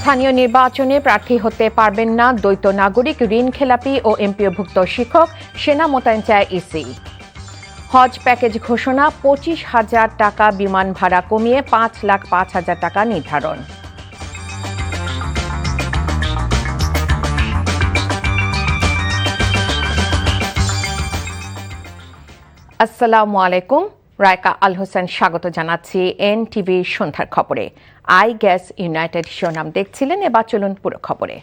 স্থানীয় নির্বাচনে প্রার্থী হতে পারবেন না দ্বৈত নাগরিক, ঋণ খেলাপি ও এমপিওভুক্ত শিক্ষক, সেনা মোতায়েন চায় ইসি। হজ প্যাকেজ ঘোষণা, 25,000 টাকা বিমান ভাড়া কমিয়ে 5,05,000 টাকা নির্ধারণ। আসসালামু আলাইকুম, রায়কা আল হোসেন স্বাগত জানাচ্ছি এনটিভি সন্ধ্যার খবরে। আই গ্যাস ইউনাইটেড শিরোনাম দেখছিলেন, এবার চলুন পুরো খবরে।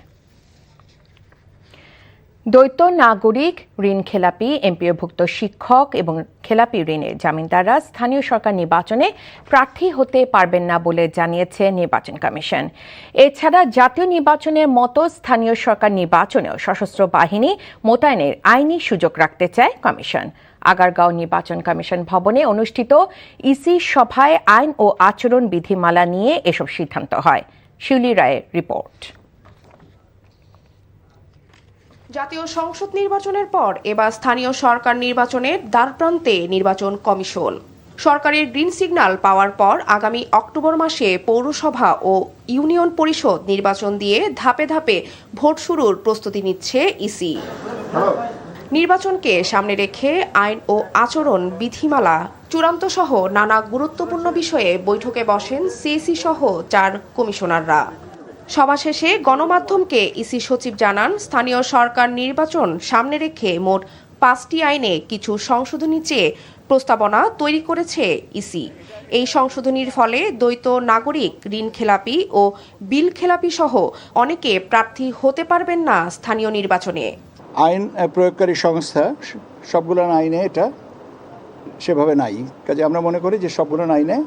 দ্বৈত নাগরিক, ঋণ খেলাপি, এমপিওভুক্ত শিক্ষক এবং খেলাপি ঋণের জামিনদাররা স্থানীয় সরকার নির্বাচনে প্রার্থী হতে পারবেন না বলে জানিয়েছে নির্বাচন কমিশন। এছাড়া জাতীয় নির্বাচনের মতো স্থানীয় সরকার নির্বাচনেও সশস্ত্র বাহিনী মোতায়েনের আইনি সুযোগ রাখতে চায় কমিশন। আগারগাঁও নির্বাচন কমিশন ভবনে অনুষ্ঠিত ইসি সভায় আইন ও আচরণ বিধিমালা নিয়ে এসব সিদ্ধান্ত হয়। শিউলি রায়ের রিপোর্ট। জাতীয় সংসদ নির্বাচনের পর এবার স্থানীয় সরকার নির্বাচনের দ্বারপ্রান্তে নির্বাচন কমিশন। সরকারের গ্রিন সিগন্যাল পাওয়ার পর আগামী অক্টোবর মাসে পৌরসভা ও ইউনিয়ন পরিষদ নির্বাচন দিয়ে ধাপে ধাপে ভোট শুরুর প্রস্তুতি নিচ্ছে ইসি। নির্বাচনকে সামনে রেখে আইন ও আচরণ বিধিমালা চূড়ান্ত সহ নানা গুরুত্বপূর্ণ বিষয়ে বৈঠকে বসেন সিএসি সহ 4 কমিশনাররা। সভা শেষে গণমাধ্যমকে ইসি সচিব জানান, স্থানীয় সরকার নির্বাচন সামনে রেখে মোট 5টি আইনে কিছু সংশোধনী চেয়ে প্রস্তাবনা তৈরি করেছে ইসি। এই সংশোধনীর ফলে দ্বৈত নাগরিক, ঋণ খেলাপি ও বিল খেলাপি সহ অনেকে প্রার্থী হতে পারবেন না স্থানীয় নির্বাচনে। আইন প্রয়োগকারী সংস্থা সবগুলো আইনে এটা সেভাবে নাই, কাজে আমরা মনে করি যে সবগুলো আইনে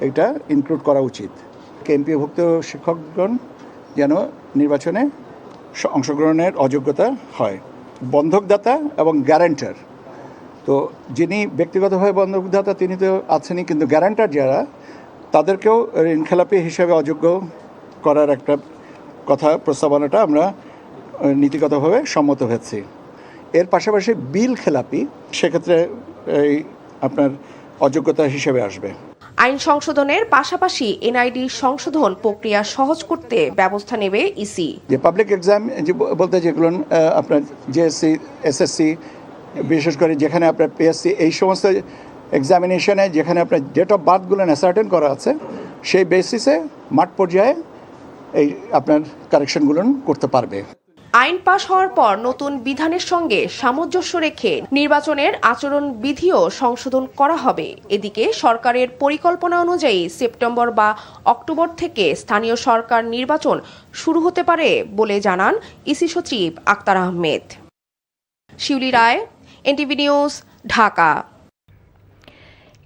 এটা ইনক্লুড করা উচিত। এমপিওভুক্ত শিক্ষকগণ যেন নির্বাচনে অংশগ্রহণের অযোগ্যতা হয়। বন্ধকদাতা এবং গ্যারান্টার, তো যিনি ব্যক্তিগতভাবে বন্ধকদাতা তিনি তো আছেনই, কিন্তু গ্যারান্টার যারা তাদেরকেও ঋণখেলাপি হিসেবে অযোগ্য করার একটা কথা প্রস্তাবনাটা আমরা নীতিগতভাবে সম্মত হয়েছি। এর পাশাপাশি বিল খেলাপি সেক্ষেত্রে এই আপনার অযোগ্যতা হিসেবে আসবে। আইন সংশোধনের পাশাপাশি এনআইডি সংশোধন প্রক্রিয়া সহজ করতে ব্যবস্থা নেবে ইসি। যে পাবলিক এক্সাম বলতে যেগুলো আপনার জেএসসি, এসএসসি, বিশেষ করে যেখানে আপনার পিএসসি, এই সমস্ত এক্সামিনেশনে যেখানে আপনার ডেট অফ বার্থগুলো অ্যাসার্টেন করা আছে, সেই বেসিসে মাঠ পর্যায়ে এই আপনার কারেকশনগুলো করতে পারবে। আইন পাশ হওয়ার পর নতুন বিধানের সঙ্গে সামঞ্জস্য রেখে নির্বাচনের আচরণ বিধিও সংশোধন করা হবে। এদিকে সরকারের পরিকল্পনা অনুযায়ী সেপ্টেম্বর বা অক্টোবর থেকে স্থানীয় সরকার নির্বাচন শুরু হতে পারে বলে জানান ইসি সচিব আক্তার আহমেদ। শিউলি রায়, এনটিভি নিউজ, ঢাকা।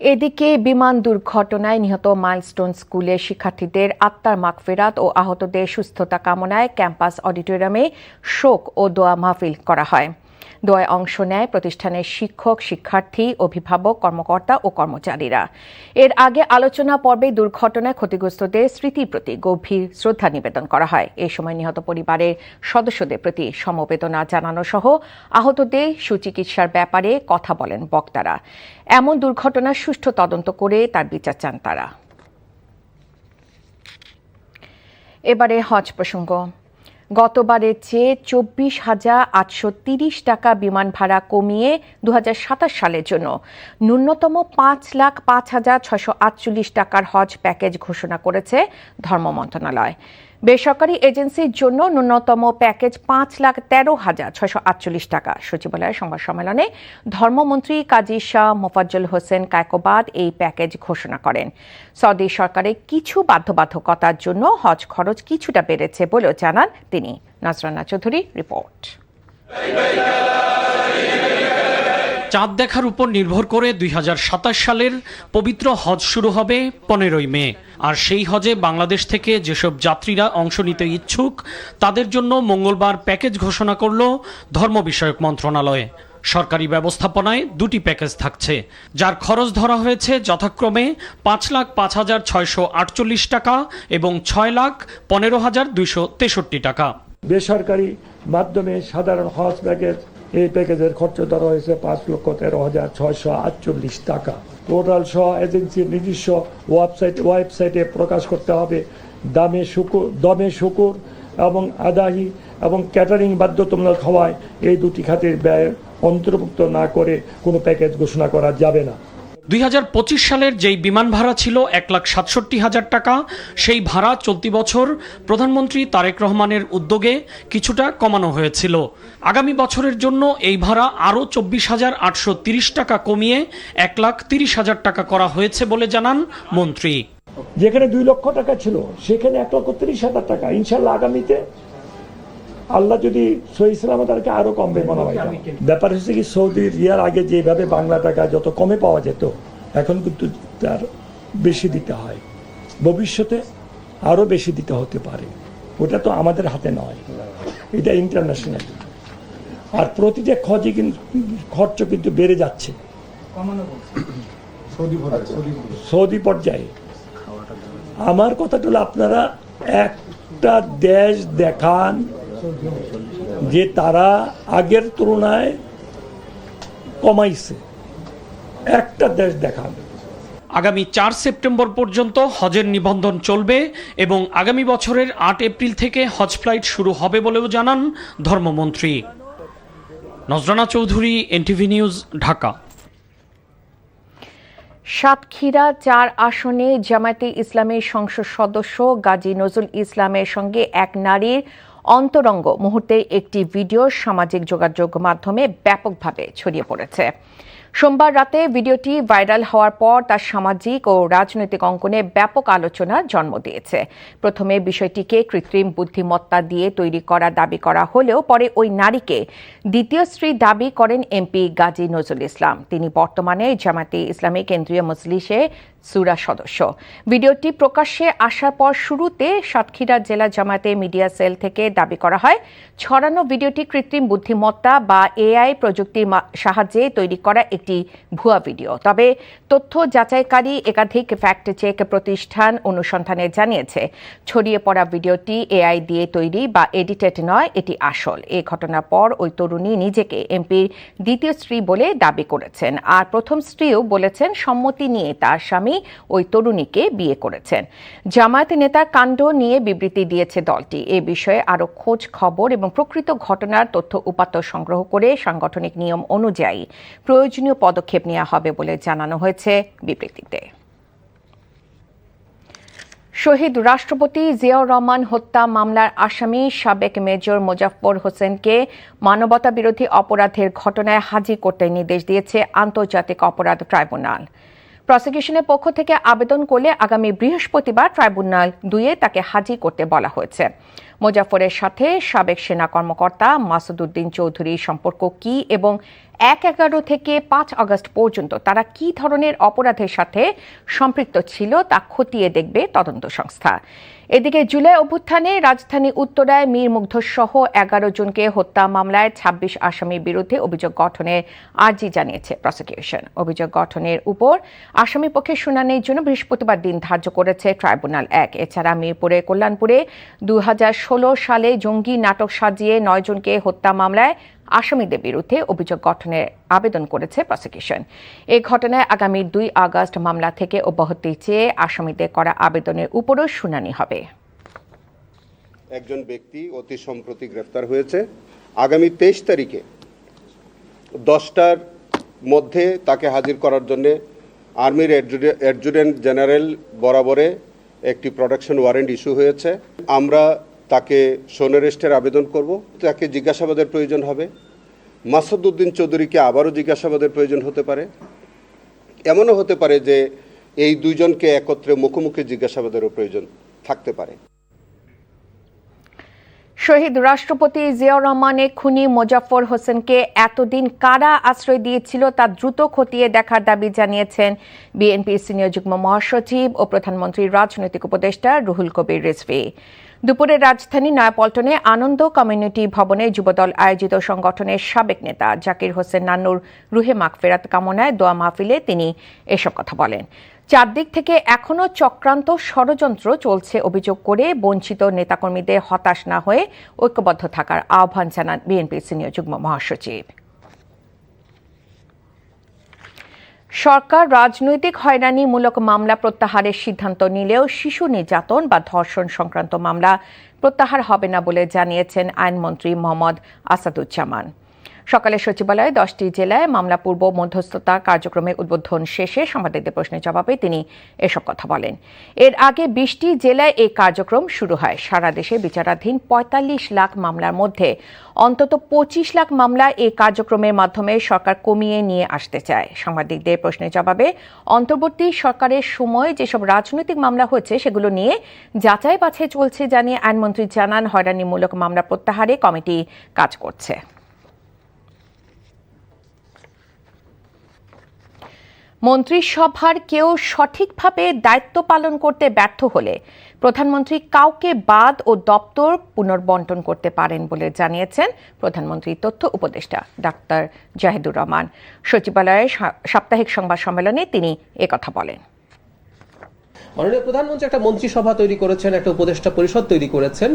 এদিকে বিমান দুর্ঘটনায় নিহত মাইলস্টোন স্কুলের শিক্ষার্থীদের আত্মার মাগফিরাত ও আহতদের সুস্থতা কামনায় ক্যাম্পাস অডিটোরিয়ামে শোক ও দোয়া মাহফিল করা হয়। দোয়ায় অংশ নেয় প্রতিষ্ঠানের শিক্ষক, শিক্ষার্থী, অভিভাবক, কর্মকর্তা ও কর্মচারীরা। এর আগে আলোচনা পর্বে দুর্ঘটনায় ক্ষতিগ্রস্তদের স্মৃতির প্রতি গভীর শ্রদ্ধা নিবেদন করা হয়। এ সময় নিহত পরিবারের সদস্যদের প্রতি সমবেদনা জানানো সহ আহতদের সুচিকিৎসার ব্যাপারে কথা বলেন বক্তারা। এমন দুর্ঘটনার সুষ্ঠু তদন্ত করে তার বিচার চান তারা। এবারে হজ প্রসঙ্গ। গতবারের চেয়ে 24,830 টাকা বিমান ভাড়া কমিয়ে 2027 সালের জন্য ন্যূনতম 5,05,648 টাকার হজ প্যাকেজ ঘোষণা করেছে ধর্ম মন্ত্রণালয়। বেসরকারি এজেন্সির জন্য ন্যূনতম প্যাকেজ 5,13,648 টাকা। সচিবালয়ের সংবাদ সম্মেলনে ধর্মমন্ত্রী কাজী শাহ মোফাজ্জল হোসেন কায়কোবাদ এই প্যাকেজ ঘোষণা করেন। সৌদি সরকারের কিছু বাধ্যবাধকতার জন্য হজ খরচ কিছুটা বেড়েছে বলেও জানান তিনি। নজরানা চৌধুরী রিপোর্ট। চাঁদ দেখার উপর নির্ভর করে 2027 সালের পবিত্র হজ শুরু হবে 15ই মে। আর সেই হজে বাংলাদেশ থেকে যেসব যাত্রীরা অংশ নিতে ইচ্ছুক তাদের জন্য মঙ্গলবার প্যাকেজ ঘোষণা করল ধর্ম বিষয়ক মন্ত্রণালয়। সরকারি ব্যবস্থাপনায় 2টি প্যাকেজ থাকছে, যার খরচ ধরা হয়েছে যথাক্রমে 5,05,648 টাকা এবং 6,15,263 টাকা। বেসরকারি মাধ্যমে সাধারণ হজ প্যাকেজ, এই প্যাকেজের খরচ ধরা হয়েছে 5,13,648 টাকা। পোর্টাল সহ এজেন্সির নিজস্ব ওয়েবসাইটে প্রকাশ করতে হবে দমে শুকুর এবং আদাহি এবং ক্যাটারিং বাধ্যতামূলক হওয়ায় এই দুটি খাতের ব্যয় অন্তর্ভুক্ত না করে কোনো প্যাকেজ ঘোষণা করা যাবে না। 2025 সালের যেই বিমান ভাড়া ছিল 1,67,000 টাকা, সেই ভাড়া চলতি বছর প্রধানমন্ত্রী তারেক রহমানের উদ্যোগে কিছুটা কমানো হয়েছিল। আগামী বছরের জন্য এই ভাড়া আরও 24,830 টাকা কমিয়ে 1,30,000 টাকা করা হয়েছে বলে জানান মন্ত্রী। যেখানে 2 লক্ষ টাকা ছিল সেখানে 1,30,000 টাকা। ইনশাল্লাহ আগামীতে আল্লাহ যদি সহি সালামত আরো কমবে মনে হয়। ব্যাপার হচ্ছে কি, সৌদি রিয়াল আগে যেভাবে বাংলা টাকা যত কমে পাওয়া যেত, এখন কিন্তু তার বেশি দিতে হয়। ভবিষ্যতে আরো বেশি দিতে হতে পারে, ওটা তো আমাদের হাতে নয়, এটা ইন্টারন্যাশনাল। আর প্রতিটা খরচ কিন্তু বেড়ে যাচ্ছে সৌদি পর্যায়ে। আমার কথাটা হলো, আপনারা একটা দেশ দেখান যে তারা আগের তুলনায় কমাইছে, একটা দেশ দেখান। আগামী 4 সেপ্টেম্বর পর্যন্ত হজের নিবন্ধন চলবে এবং আগামী বছরের 8 এপ্রিল থেকে হজ ফ্লাইট শুরু হবে বলেও জানান ধর্মমন্ত্রী। নজরানা চৌধুরী, এনটিভি নিউজ, ঢাকা। সাতক্ষীরা 4 আসনে জামায়াতে ইসলামের সংসদ সদস্য গাজী নজরুল ইসলামের সঙ্গে এক নারীর অন্তরঙ্গ মুহূর্তের একটি ভিডিও সামাজিক যোগাযোগ মাধ্যমে ব্যাপকভাবে ছড়িয়ে পড়েছে। সোমবার রাতে ভিডিওটি ভাইরাল হওয়ার পর তার সামাজিক ও রাজনৈতিক অঙ্গনে ব্যাপক আলোচনার জন্ম দিয়েছে। প্রথমে বিষয়টিকে কৃত্রিম বুদ্ধিমত্তা দিয়ে তৈরি করা দাবি করা হলেও পরে ওই নারীকে দ্বিতীয় স্ত্রী দাবি করেন এমপি গাজী নজরুল ইসলাম। তিনি বর্তমানে জামায়াতে ইসলামী কেন্দ্রীয় মজলিসে সুরা সদস্য। ভিডিওটি প্রকাশ্যে আসার পর শুরুতে সাতক্ষীরা জেলা জামায়াতে মিডিয়া সেল থেকে দাবি করা হয় ছড়ানো ভিডিওটি কৃত্রিম বুদ্ধিমত্তা বা এআই প্রযুক্তির সাহায্যে তৈরি করা একটি ভুয়া ভিডিও। তবে তথ্য যাচাইকারী একাধিক ফ্যাক্ট চেক প্রতিষ্ঠান অনুসন্ধানে জানিয়েছে ছড়িয়ে পড়া ভিডিওটি এআই দিয়ে তৈরি বা এডিটেড নয়, এটি আসল। এই ঘটনার পর ওই তরুণী নিজেকে এমপির দ্বিতীয় স্ত্রী বলে দাবি করেছেন, আর প্রথম স্ত্রীও বলেছেন সম্মতি নিয়ে তার স্বামী ওই তরুণীকে বিয়ে করেছেন। জামায়াত নেতার কাণ্ড নিয়ে বিবৃতি দিয়েছে দলটি। এ বিষয়ে আরো খোঁজ খবর এবং প্রকৃত ঘটনার তথ্য উপাত্ত সংগ্রহ করে সাংগঠনিক নিয়ম অনুযায়ী প্রয়োজনীয় পদক্ষেপ নেওয়া হবে বলে জানানো হয়েছে বিবৃতিতে। শহীদ রাষ্ট্রপতি জিয়াউর রহমান হত্যা মামলার আসামি সাবেক মেজর মোজাফফর হোসেনকে মানবতাবিরোধী অপরাধের ঘটনায় হাজির করতে নির্দেশ দিয়েছে আন্তর্জাতিক অপরাধ ট্রাইব্যুনাল। প্রসিকিউশনের পক্ষ থেকে আবেদন করলে আগামী বৃহস্পতিবার ট্রাইব্যুনাল 2-এ তাকে হাজির করতে বলা হয়েছে। মোজাফফরের সাথে সাবেক সেনা কর্মকর্তা মাসুদ উদ্দিন চৌধুরীর সম্পর্ক কি এবং 1-11 থেকে 5 আগস্ট পর্যন্ত তারা কি ধরনের অপরাধের সাথে সম্পৃক্ত ছিল তা খতিয়ে দেখবে তদন্ত সংস্থা। এদিকে জুলাই অভ্যুত্থানে রাজধানী উত্তরায় মীর মুগ্ধ সহ 11 জনকে হত্যা মামলায় 26 আসামির বিরুদ্ধে অভিযোগ গঠনের আর্জি জানিয়েছে প্রসিকিউশন। অভিযোগ গঠনের উপর আসামি পক্ষের শুনানির জন্য বৃহস্পতিবার দিন ধার্য করেছে ট্রাইব্যুনাল 1। এছাড়া মিরপুরে কল্যাণপুরে 2016 সালে জঙ্গি নাটক সাজিয়ে 9 জনকে হত্যা মামলায় আসামিদের বিরুদ্ধে অভিযোগ গঠনের আবেদন করেছে প্রসিকিউশন। এই ঘটনায় আগামী 2 আগস্ট মামলা থেকে অব্যাহতি চেয়ে আসামিদের করা আবেদনের উপরও শুনানি হবে। একজন ব্যক্তি অতি সম্প্রতি গ্রেফতার হয়েছে। আগামী 23 তারিখে 10টার মধ্যে তাকে হাজির করার জন্য আর্মির অ্যাডজুটেন্ট জেনারেল বরাবরে একটি প্রোটেকশন ওয়ারেন্ট ইস্যু হয়েছে। আমরা তাকে শোন অ্যারেস্টের আবেদন করব। তাকে জিজ্ঞাসাবাদের প্রয়োজন হবে। মাসুদ উদ্দিন চৌধুরীকে আবারও জিজ্ঞাসাবাদের প্রয়োজন হতে পারে। এমনও হতে পারে যে এই দুইজনকে একত্রে মুখোমুখি জিজ্ঞাসাবাদেরও প্রয়োজন থাকতে পারে। শহীদ রাষ্ট্রপতি জিয়াউর রহমানের খুনি মোজাফফর হোসেনকে এতদিন কারা আশ্রয় দিয়েছিল তা দ্রুত খতিয়ে দেখার দাবি জানিয়েছেন বিএনপির সিনিয়র যুগ্ম মহাসচিব ও প্রধানমন্ত্রীর রাজনৈতিক উপদেষ্টা রুহুল কবির রিজভী। দুপুরে রাজধানী নয়াপল্টনে আনন্দ কমিউনিটি ভবনে যুবদল আয়োজিত সংগঠনের সাবেক নেতা জাকির হোসেন নান্নুর রুহে মাগফিরাত কামনায় দোয়া মাহফিলে তিনি এসব কথা বলেন। চারদিক থেকে এখনো চক্রান্ত ষড়যন্ত্র চলছে অভিযোগ করে বঞ্চিত নেতাকর্মীদের হতাশ না হয়ে ঐক্যবদ্ধ থাকার আহ্বান জানান বিএনপির সিনিয়র যুগ্ম মহাসচিব। সরকার রাজনৈতিক হয়রানিমূলক মামলা প্রত্যাহারের সিদ্ধান্ত নিলেও শিশু নির্যাতন বা ধর্ষণ সংক্রান্ত মামলা প্রত্যাহার হবে না বলে জানিয়েছেন আইনমন্ত্রী মোহাম্মদ আসাদুজ্জামান। সকালে সচিবালয়ে 10টি জেলায় মামলা পূর্ব মধ্যস্থতা কার্যক্রমের উদ্বোধন শেষে সাংবাদিকদের প্রশ্নের জবাবে তিনি এসব কথা বলেন। এর আগে 20টি জেলায় এই কার্যক্রম শুরু হয়। সারা দেশে বিচারাধীন 45 লাখ মামলার মধ্যে অন্তত 25 লাখ মামলা এই কার্যক্রমের মাধ্যমে সরকার কমিয়ে নিয়ে আসতে চায়। সাংবাদিকদের প্রশ্নের জবাবে অন্তর্বর্তী সরকারের সময় যেসব রাজনৈতিক মামলা হয়েছে সেগুলো নিয়ে যাচাই বাছাই চলছে জানিয়ে আইনমন্ত্রী জানান, হয়রানিমূলক মামলা প্রত্যাহারে কমিটি কাজ করছে। মন্ত্রিসভার কেউ সঠিকভাবে দায়িত্ব পালন করতে ব্যর্থ হলে প্রধানমন্ত্রী কাউকে বাদ ও দপ্তর পুনর্বণ্টন করতে পারেন বলে জানিয়েছেন প্রধানমন্ত্রীর তথ্য উপদেষ্টা ডাক্তার জাহিদুর রহমান। সচিবালয়ের সাপ্তাহিক সংবাদ সম্মেলনে তিনি একথা বলেন। মাননীয় প্রধানমন্ত্রী একটা মন্ত্রিসভা তৈরি করেছেন, একটা উপদেষ্টা পরিষদ তৈরি করেছেন।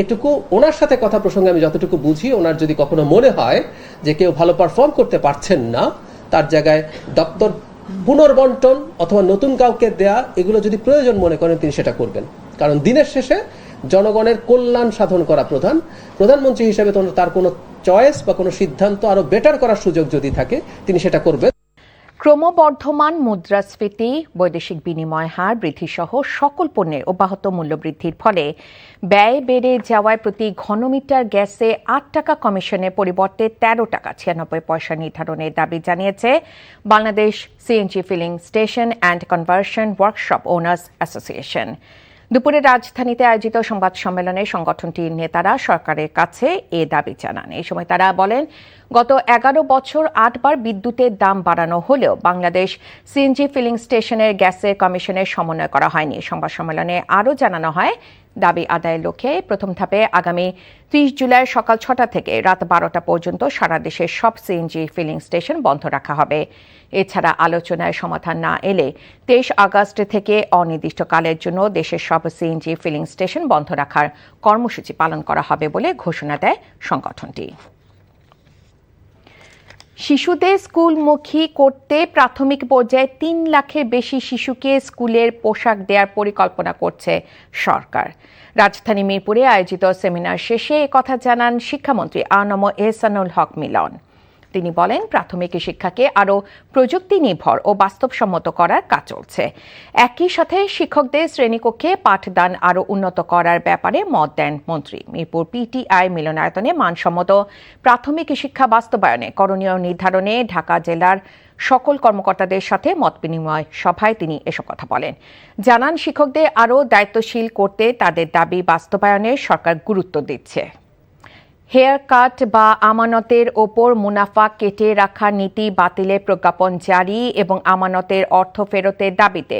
এটুকু ওনার সাথে কথা প্রসঙ্গে আমি যতটুকু বুঝি, ওনার যদি কখনো মনে হয় যে কেউ ভালো পারফর্ম করতে পারছেন না, তার জায়গায় দপ্তর পুনর্বণ্টন অথবা নতুন কাউকে দেয়া, এগুলো যদি প্রয়োজন মনে করেন তিনি সেটা করবেন। কারণ দিনের শেষে জনগণের কল্যাণ সাধন করা প্রধানমন্ত্রী হিসেবে তার কোনো চয়েস বা কোনো সিদ্ধান্ত আরো বেটার করার সুযোগ যদি থাকে তিনি সেটা করবেন। ক্রমবর্ধমান মুদ্রাস্ফীতি, বৈদেশিক বিনিময় হার বৃদ্ধি সহ সকল পণ্যের অব্যাহত মূল্যবৃদ্ধির ফলে ব্যয় বেড়ে যাওয়ায় প্রতি ঘনমিটার গ্যাসে 8 টাকা কমিশনের পরিবর্তে 13 টাকা 96 পয়সা নির্ধারণের দাবি জানিয়েছে Bangladesh CNG filling station and conversion workshop owners association. দুপুরে রাজধানীতে আয়োজিত সংবাদ সম্মেলনে সংগঠনটির নেতারা সরকারের কাছে এ দাবি জানান। এই সময় তারা বলেন, গত 11 বছর 8 বার বিদ্যুতের দাম বাড়ানো হলেও বাংলাদেশ সিএনজি ফিলিং স্টেশনের গ্যাসের কমিশনের সমন্বয় করা হয়নি। সংবাদ সম্মেলনে আরও জানানো হয়, দাবি আদায়ের লক্ষ্যে প্রথম ধাপে আগামী 30 জুলাই সকাল 6টা থেকে রাত 12টা পর্যন্ত সারা দেশের সব সিএনজি ফিলিং স্টেশন বন্ধ রাখা হবে। এছাড়া আলোচনায় সমাধান না এলে 23 আগস্ট থেকে অনির্দিষ্টকালের জন্য দেশের সব সিএনজি ফিলিং স্টেশন বন্ধ রাখার কর্মসূচি পালন করা হবে বলে ঘোষণা দেয় সংগঠনটি। শিশুদের স্কুলমুখী করতে প্রাথমিক পর্যায়ে 3 লাখের বেশি শিশুকে স্কুলের পোশাক দেওয়ার পরিকল্পনা করছে সরকার। রাজধানী মিরপুরে আয়োজিত সেমিনার শেষে একথা জানান শিক্ষামন্ত্রী আ.ন.ম এহসানুল হক মিলন। তিনি বলেন, প্রাথমিক শিক্ষাকে আরও প্রযুক্তি নির্ভর ও বাস্তবসম্মত করার কাজ চলছে। একই সাথে শিক্ষকদের শ্রেণীকক্ষে পাঠদান আরও উন্নত করার ব্যাপারে মত দেন মন্ত্রী। মিরপুর পিটিআই মিলনায়তনে মানসম্মত প্রাথমিক শিক্ষা বাস্তবায়নে করণীয় নির্ধারণে ঢাকা জেলার সকল কর্মকর্তাদের সাথে মত বিনিময় সভায় তিনি এসব কথা বলেন। জানান, শিক্ষকদের আরও দায়িত্বশীল করতে তাদের দাবি বাস্তবায়নে সরকার গুরুত্ব দিচ্ছে। হেয়ার কাট বা আমানতের ওপর মুনাফা কেটে রাখার নীতি বাতিলের প্রজ্ঞাপন জারি এবং আমানতের অর্থ ফেরতের দাবিতে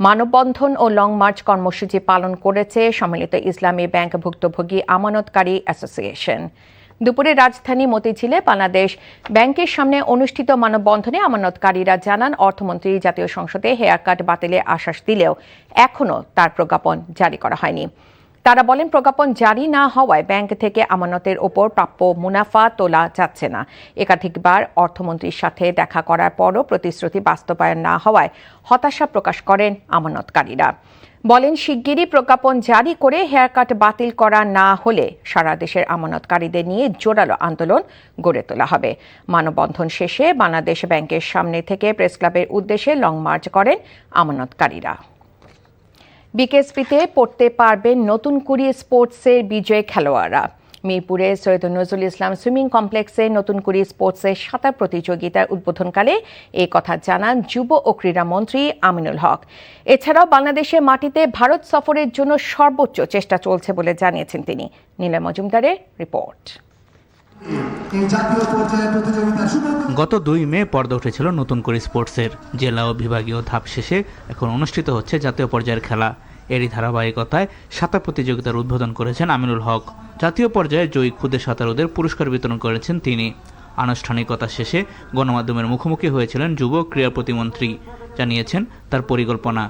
মানববন্ধন ও লং মার্চ কর্মসূচি পালন করেছে সম্মিলিত ইসলামী ব্যাংক ভুক্তভোগী আমানতকারী অ্যাসোসিয়েশন। দুপুরে রাজধানী মতিঝিলে বাংলাদেশ ব্যাংকের সামনে অনুষ্ঠিত মানববন্ধনে আমানতকারীরা জানান, অর্থমন্ত্রী জাতীয় সংসদে হেয়ার কাট বাতিলের আশ্বাস দিলেও এখনও তার প্রজ্ঞাপন জারি করা হয়নি। তারা বলেন, প্রজ্ঞাপন জারি না হওয়ায় ব্যাংক থেকে আমানতের ওপর প্রাপ্য মুনাফা তোলা যাচ্ছে না। একাধিকবার অর্থমন্ত্রীর সাথে দেখা করার পরও প্রতিশ্রুতি বাস্তবায়ন না হওয়ায় হতাশা প্রকাশ করেন আমানতকারীরা। বলেন, শিগগিরই প্রজ্ঞাপন জারি করে হেয়ার কাট বাতিল করা না হলে সারা দেশের আমানতকারীদের নিয়ে জোরালো আন্দোলন গড়ে তোলা হবে। মানববন্ধন শেষে বাংলাদেশ ব্যাংকের সামনে থেকে প্রেসক্লাবের উদ্দেশ্যে লং মার্চ করেন আমানতকারীরা। বিকেএসপিতে পড়তে পারবেন নতুন কুড়ি স্পোর্টসের বিজয়ী খেলোয়াড়রা। মিরপুরে সৈয়দ নজরুল ইসলাম সুইমিং কমপ্লেক্সে নতুন কুড়ি স্পোর্টসের সাঁতার প্রতিযোগিতার উদ্বোধনকালে এই কথা জানান যুব ও ক্রীড়া মন্ত্রী আমিনুল হক। এছাড়াও বাংলাদেশের মাটিতে ভারত সফরের জন্য সর্বোচ্চ চেষ্টা চলছে বলে জানিয়েছেন তিনি। নীলা মজুমদারের রিপোর্ট। গত 2 মে পর্দা উঠেছিল নতুন করে স্পোর্টসের জেলা ও বিভাগীয় ধাপ শেষে এখন অনুষ্ঠিত হচ্ছে জাতীয় পর্যায়ের খেলা। এরই ধারাবাহিকতায় সাঁতার প্রতিযোগিতার উদ্বোধন করেছেন আমিনুল হক। জাতীয় পর্যায়ে জয়ী খুদে সাঁতারুদের পুরস্কার বিতরণ করেছেন তিনি। আনুষ্ঠানিকতা শেষে গণমাধ্যমের মুখোমুখি হয়েছিলেন যুব ক্রীড়া প্রতিমন্ত্রী। জানিয়েছেন তার পরিকল্পনা,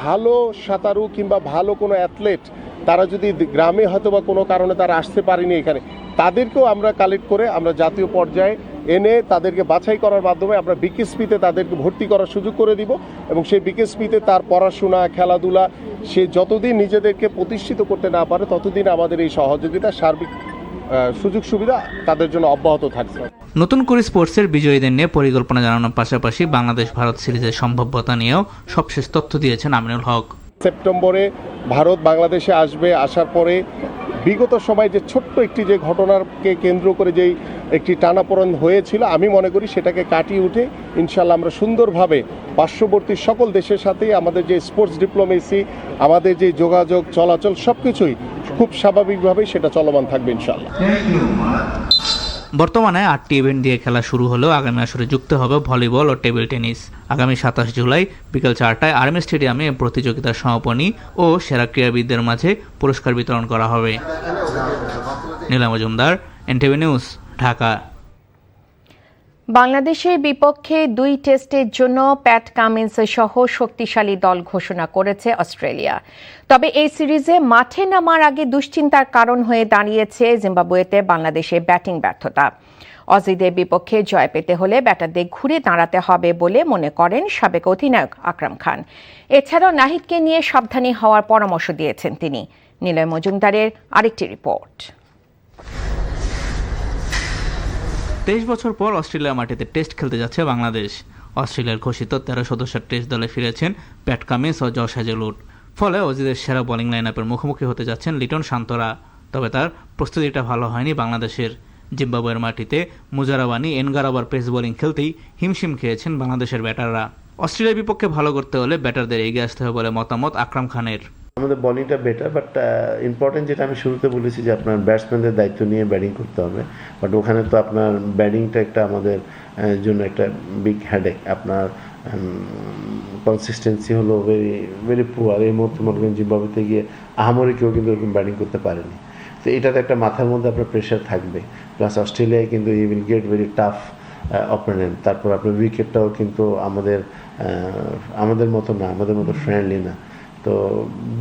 ভালো সাঁতারু কিংবা ভালো কোনো অ্যাথলেট তারা যদি গ্রামে হয়তো বা কোনো কারণে তারা আসতে পারেনি এখানে, তাদেরকেও আমরা কালেক্ট করে আমরা জাতীয় পর্যায়ে এনে তাদেরকে বাছাই করার মাধ্যমে আমরা বিকেএসপিতে তাদেরকে ভর্তি করার সুযোগ করে দিব এবং সেই বিকেএসপিতে তার পড়াশোনা খেলাধুলা সে যতদিন নিজেদেরকে প্রতিষ্ঠিত করতে না পারে ততদিন আমাদের এই সহযোগিতা সার্বিক সুযোগ সুবিধা তাদের জন্য অব্যাহত থাকবে। নতুন করে স্পোর্টসের বিজয়ীদের নিয়ে পরিকল্পনা জানানোর পাশাপাশি বাংলাদেশ ভারত সিরিজের সম্ভাব্যতা নিয়েও সবশেষ তথ্য দিয়েছেন আমিনুল হক। সেপ্টেম্বরে ভারত বাংলাদেশে আসবে, আসার পরে বিগত সময় যে ছোট্ট একটি যে ঘটনাকে কেন্দ্র করে যেই একটি টানাপোড়েন হয়েছিল, আমি মনে করি সেটাকে কাটিয়ে উঠে ইনশাল্লাহ আমরা সুন্দরভাবে পার্শ্ববর্তী সকল দেশের সাথেই আমাদের যে স্পোর্টস ডিপ্লোমেসি, আমাদের যে যোগাযোগ চলাচল সব কিছুই খুব স্বাভাবিকভাবেই সেটা চলমান থাকবে ইনশাল্লাহ। বর্তমানে 8টি ইভেন্ট দিয়ে খেলা শুরু হলেও আগামী আসরে যুক্ত হবে ভলিবল ও টেবিল টেনিস। আগামী 27 জুলাই বিকেল 4টায় আর্মি স্টেডিয়ামে প্রতিযোগিতার সমাপনী ও সেরা ক্রীড়াবিদদের মাঝে পুরস্কার বিতরণ করা হবে। নীলা মজুমদার, এনটিভি নিউজ, ঢাকা। বাংলাদেশের বিপক্ষে 2 টেস্টের জন্য প্যাট কামিন্স সহ শক্তিশালী দল ঘোষণা করেছে অস্ট্রেলিয়া। তবে এই সিরিজে মাঠে নামার আগে দুশ্চিন্তার কারণ হয়ে দাঁড়িয়েছে জিম্বাবুয়েতে বাংলাদেশের ব্যাটিং ব্যর্থতা। অজিদের বিপক্ষে জয় পেতে হলে ব্যাটারদের ঘুরে দাঁড়াতে হবে বলে মনে করেন সাবেক অধিনায়ক আকরাম খান। এছাড়াও নাহিদকে নিয়ে সাবধানী হওয়ার পরামর্শ দিয়েছেন তিনি। নিলয় মজুমদারের আরেকটি রিপোর্ট। 23 বছর পর অস্ট্রেলিয়া মাটিতে টেস্ট খেলতে যাচ্ছে বাংলাদেশ। অস্ট্রেলিয়ার ঘোষিত 13 সদস্যের টেস্ট দলে ফিরেছেন প্যাট কামিন্স ও জশ হ্যাজেলউড। ফলে অজিদের সেরা বোলিং লাইনআপের মুখোমুখি হতে যাচ্ছেন লিটন শান্তরা। তবে তার প্রস্তুতিটা ভালো হয়নি বাংলাদেশের। জিম্বাবুয়ের মাটিতে মুজারাবানি এনগারাবার পেস বোলিং খেলতেই হিমশিম খেয়েছেন বাংলাদেশের ব্যাটাররা। অস্ট্রেলিয়ার বিপক্ষে ভালো করতে হলে ব্যাটারদের এগিয়ে আসতে হবে বলে মতামত আকরাম খানের। আমাদের বোলিংটা বেটার, বাট ইম্পর্টেন্ট যেটা আমি শুরুতে বলেছি যে আপনার ব্যাটসম্যানদের দায়িত্ব নিয়ে ব্যাটিং করতে হবে। বাট ওখানে তো আপনার ব্যাটিংটা একটা আমাদের জন্য একটা বিগ হেডেক। আপনার কনসিস্টেন্সি হলো ভেরি ভেরি পুয়ার। এই মুহূর্তে মনে করেন জিম্বাবুয়েতে গিয়ে আহামরি কেউ কিন্তু এরকম ব্যাটিং করতে পারেনি। তো এটাতে একটা মাথার মধ্যে আপনার প্রেশার থাকবে। প্লাস অস্ট্রেলিয়ায় কিন্তু you will get very tough opponent. তারপর আপনার উইকেটটাও কিন্তু আমাদের মতো না, আমাদের মতো ফ্রেন্ডলি না, তো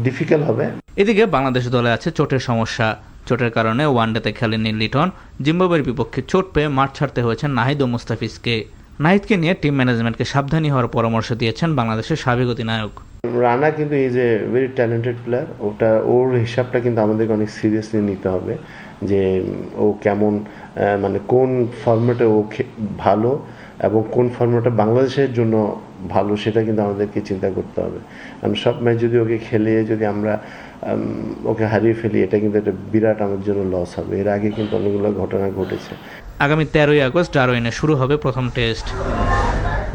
ডিফিকাল্ট হবে। এদিকে বাংলাদেশ দলে আছে চোটের সমস্যা। চোটের কারণে ওয়ানডেতে খেলেননি লিটন। জিম্বাবুয়ের বিপক্ষে চোট পেয়ে মাঠ ছাড়তে হয়েছে নাহিদ ও মুস্তাফিজকে। নাহিদকে নিয়ে টিম ম্যানেজমেন্টকে সাবধানী হওয়ার পরামর্শ দিয়েছেন বাংলাদেশের সাবেক অধিনায়ক। রানা কিন্তু is a very talented player. ওর হিসাবটা কিন্তু আমাদেরকে অনেক সিরিয়াসলি নিতে হবে যে ও কেমন, মানে কোন ফর্মেটে ও ভালো এবং কোন ফর্মেটে বাংলাদেশের জন্য ভালো, সেটা কিন্তু আমাদেরকে চিন্তা করতে হবে। কারণ সব ম্যাচ যদি ওকে খেলিয়ে যদি আমরা ওকে হারিয়ে ফেলি, এটা কিন্তু একটা বিরাট আমাদের জন্য লস হবে। এর আগে কিন্তু অনেকগুলো ঘটনা ঘটেছে। আগামী 13ই আগস্ট ডারউইনে শুরু হবে প্রথম টেস্ট।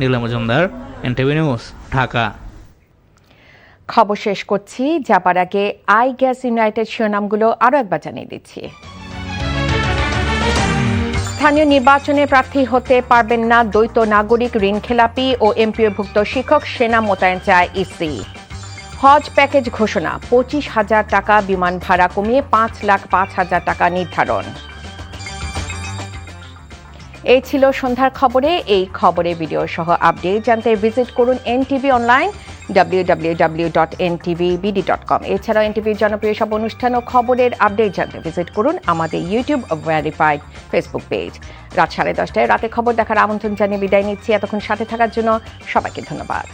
নীলা মজুমদার, এনটিভি নিউজ, ঢাকা। খবর শেষ করছি, যাবার আগে আই গ্যাস ইউনাইটেড শিরোনামগুলো আরও একবার জানিয়ে দিচ্ছি। স্থানীয় নির্বাচনে প্রার্থী হতে পারবেন না দ্বৈত নাগরিক, ঋণখেলাপি ও এমপিওভুক্ত শিক্ষক, সেনা মোতায়েন চায় ইসি। হজ প্যাকেজ ঘোষণা, 25,000 টাকা বিমান ভাড়া কমিয়ে 5,05,000 টাকা নির্ধারণ। এই ছিল সন্ধ্যার খবরে। এই খবরে ভিডিও সহ আপডেট জানতে ভিজিট করুন NTV অনলাইন www.ntvbd.com। এছাড়াও এনটিভির জনপ্রিয় সব অনুষ্ঠান ও খবরের আপডেট জানতে ভিজিট করুন আমাদের ইউটিউব ভেরিফাইড ফেসবুক পেজ। রাত 10:30 রাতে খবর দেখার আমন্ত্রণ জানিয়ে বিদায় নিচ্ছি। এতক্ষণ সাথে থাকার জন্য সবাইকে ধন্যবাদ।